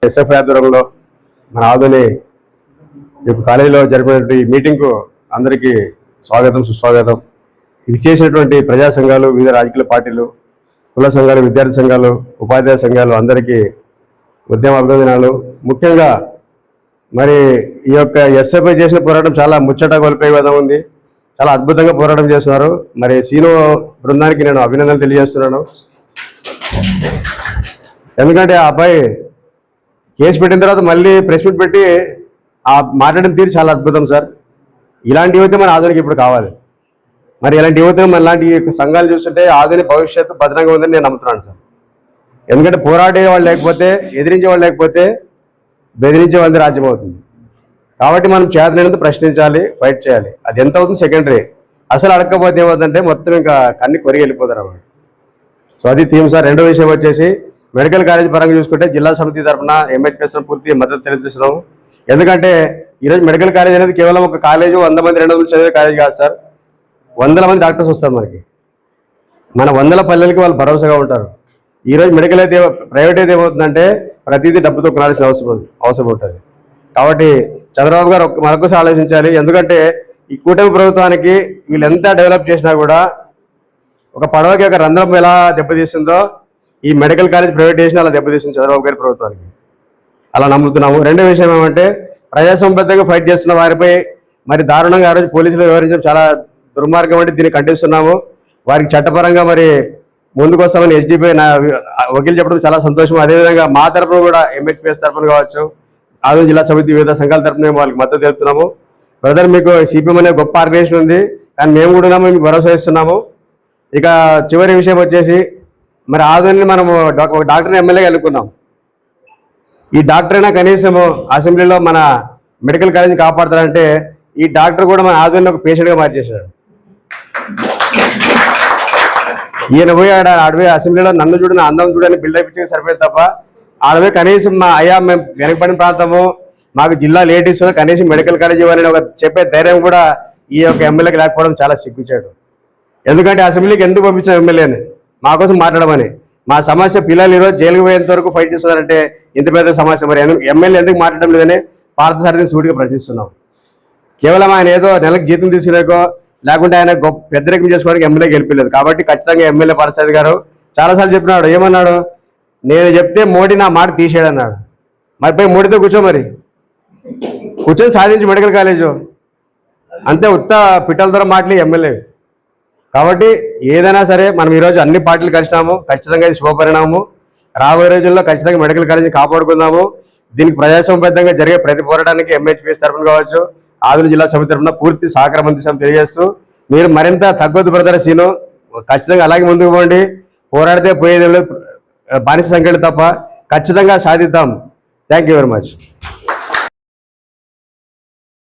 SF ఆధ్వర్యంలో మన ఆదోని కాలేజీలో జరిపినటువంటి మీటింగ్కు అందరికీ స్వాగతం సుస్వాగతం. ఇది చేసినటువంటి ప్రజా సంఘాలు, వివిధ రాజకీయ పార్టీలు, కుల సంఘాలు, విద్యార్థి సంఘాలు, ఉపాధ్యాయ సంఘాలు అందరికీ ఉద్యమ అభినందనాలు. ముఖ్యంగా మరి ఈ యొక్క ఎస్ఎఫ్ఐ చేసిన పోరాటం చాలా ముచ్చట గొలిపే విధంగా ఉంది. చాలా అద్భుతంగా పోరాటం చేస్తున్నారు. మరి సీను బృందానికి నేను అభినందనలు తెలియజేస్తున్నాను. ఎందుకంటే ఆ అబ్బాయి కేసు పెట్టిన తర్వాత మళ్ళీ ప్రెస్ మీట్ పెట్టి ఆ మాట్లాడిన తీరు చాలా అద్భుతం సార్. ఇలాంటి యువత మన ఆధునిక ఇప్పుడు కావాలి. మరి ఇలాంటి యువత మన ఇలాంటి సంఘాలు చూస్తుంటే ఆధునిక భవిష్యత్తు భద్రంగా ఉందని నేను నమ్ముతున్నాను సార్. ఎందుకంటే పోరాడే వాళ్ళు లేకపోతే, ఎదిరించే వాళ్ళు లేకపోతే బెదిరించే వాళ్ళది రాజ్యం అవుతుంది. కాబట్టి మనం చేతనైనంత ప్రశ్నించాలి, ఫైట్ చేయాలి. అది ఎంత అవుతుంది సెకండరీ. అసలు అడగకపోతే ఏమవుతుందంటే మొత్తం ఇంకా కన్ని కొరిగి వెళ్ళిపోతారు అన్నమాట. సో అది థీమ్ సార్. రెండో విషయం వచ్చేసి మెడికల్ కాలేజ్ పరంగా చూసుకుంటే జిల్లా సమితి తరఫున ఎంహెచ్పిఎస్ పూర్తి మద్దతు తెలియజేస్తున్నాము. ఎందుకంటే ఈరోజు మెడికల్ కాలేజ్ అనేది కేవలం ఒక కాలేజ్ 100 మంది 200 చదివే కాలేజ్ కాదు సార్. 100 మంది డాక్టర్స్ వస్తారు మనకి. మన 100 పల్లెలకి వాళ్ళు భరోసాగా ఉంటారు. ఈరోజు మెడికల్ అయితే ప్రైవేట్ అయితే ఏమవుతుందంటే ప్రతిదీ డబ్బుతో కొనాల్సిన అవసరం ఉంటుంది. కాబట్టి చంద్రబాబు గారు మరొకసారి ఆలోచించాలి. ఎందుకంటే ఈ కూటమి ప్రభుత్వానికి వీళ్ళు ఎంత డెవలప్ చేసినా కూడా ఒక పడవకి ఒక రంధ్రం ఎలా దెబ్బతీస్తుందో ఈ మెడికల్ కాలేజ్ ప్రైవేటైజేషన్ అలా దెబ్బతీస్తుంది చంద్రబాబు గారి ప్రభుత్వానికి. అలా నమ్ముతున్నాము. రెండో విషయం ఏమంటే ప్రజాసంబద్ధంగా ఫైట్ చేస్తున్న వారిపై మరి దారుణంగా ఆ రోజు పోలీసులు వ్యవహరించడం చాలా దుర్మార్గం అంటే దీన్ని ఖండిస్తున్నాము. వారికి చట్టపరంగా మరి ముందుకు వస్తామని ఎస్డీపీ వకీలు చెప్పడం చాలా సంతోషం. అదేవిధంగా మా తరఫున కూడా ఎంహెచ్పిఎస్ తరఫున కావచ్చు, ఆదోని జిల్లా సమితి వివిధ సంఘాల తరఫున వాళ్ళకి మద్దతు తెలుపుతున్నాము. బ్రదర్, మీకు సిపిఎం అనే గొప్ప ఆర్గనైజేషన్ ఉంది, కానీ మేము కూడా ఉన్నాము, మీకు భరోసా ఇస్తున్నాము. ఇక చివరి విషయం వచ్చేసి మరి ఆదోని మనము డాక్టర్ని ఎమ్మెల్యేగా ఎన్నుకున్నాం. ఈ డాక్టర్ అయినా కనీసము అసెంబ్లీలో మన మెడికల్ కాలేజీని కాపాడతారంటే ఈ డాక్టర్ కూడా మన ఆదోని ఒక పేషెంట్గా మార్చేశాడు. ఈయన పోయి ఆడపోయి అసెంబ్లీలో నన్ను చూడని అందం చూడని బిల్డప్ ఇచ్చి సరిపోయింది తప్ప ఆడపోయి కనీసం మా అయ్యా మేము వెనకబడిన ప్రాంతము, మాకు జిల్లా లేడీస్ కనీసం మెడికల్ కాలేజ్ ఇవ్వాలని ఒక చెప్పే ధైర్యం కూడా ఈ యొక్క ఎమ్మెల్యేకి లేకపోవడం చాలా సిగ్గుచాడు. ఎందుకంటే అసెంబ్లీకి ఎందుకు పంపించాం ఎమ్మెల్యేని? మా కోసం మాట్లాడమని. మా సమస్య పిల్లలు ఈరోజు జైలుకు పోయేంత వరకు ఫైట్ చేస్తున్నారంటే ఇంత పెద్ద సమస్య. మరి ఎమ్మెల్యే ఎందుకు మాట్లాడడం లేదని పార్థసారథిని సూటిగా ప్రశ్నిస్తున్నాం. కేవలం ఆయన ఏదో నెలకు జీతం తీసుకునేకో లేకుంటే ఆయన గొప్ప పెద్దరికం చేసుకోవడానికి ఎమ్మెల్యే గెలిపలేదు. కాబట్టి ఖచ్చితంగా ఎమ్మెల్యే పార్థసారథి గారు చాలాసార్లు చెప్పినాడు. ఏమన్నాడు? నేను చెప్తే మోడీ నా మాట తీసేయడన్నాడు. మరి పోయి మోడీతో కూర్చో, మరి కూర్చొని సాధించి మెడికల్ కాలేజు అంతే. ఉత్త పిట్టల ద్వారా మాటలు ఎమ్మెల్యే. కాబట్టి ఏదైనా సరే మనం ఈరోజు అన్ని పార్టీలు కలిసినాము. ఖచ్చితంగా ఇది శుభపరిణామము. రాబోయే రోజుల్లో ఖచ్చితంగా మెడికల్ కాలేజీని కాపాడుకుందాము. దీనికి ప్రజాసంబద్ధంగా జరిగే ప్రతి పోరాటానికి ఎంహెచ్పిఎస్ తరఫున కావచ్చు, ఆదోని జిల్లా సమితి తరఫున పూర్తి సహకారం అందిస్తామని తెలియజేస్తూ మీరు మరింత తగ్గొద్దు బ్రదర్ సీను. ఖచ్చితంగా అలాగే ముందుకు పోండి. పోరాడితే పోయేది బానిస సంఖ్యలు తప్ప ఖచ్చితంగా సాధిద్దాం. Thank you very much.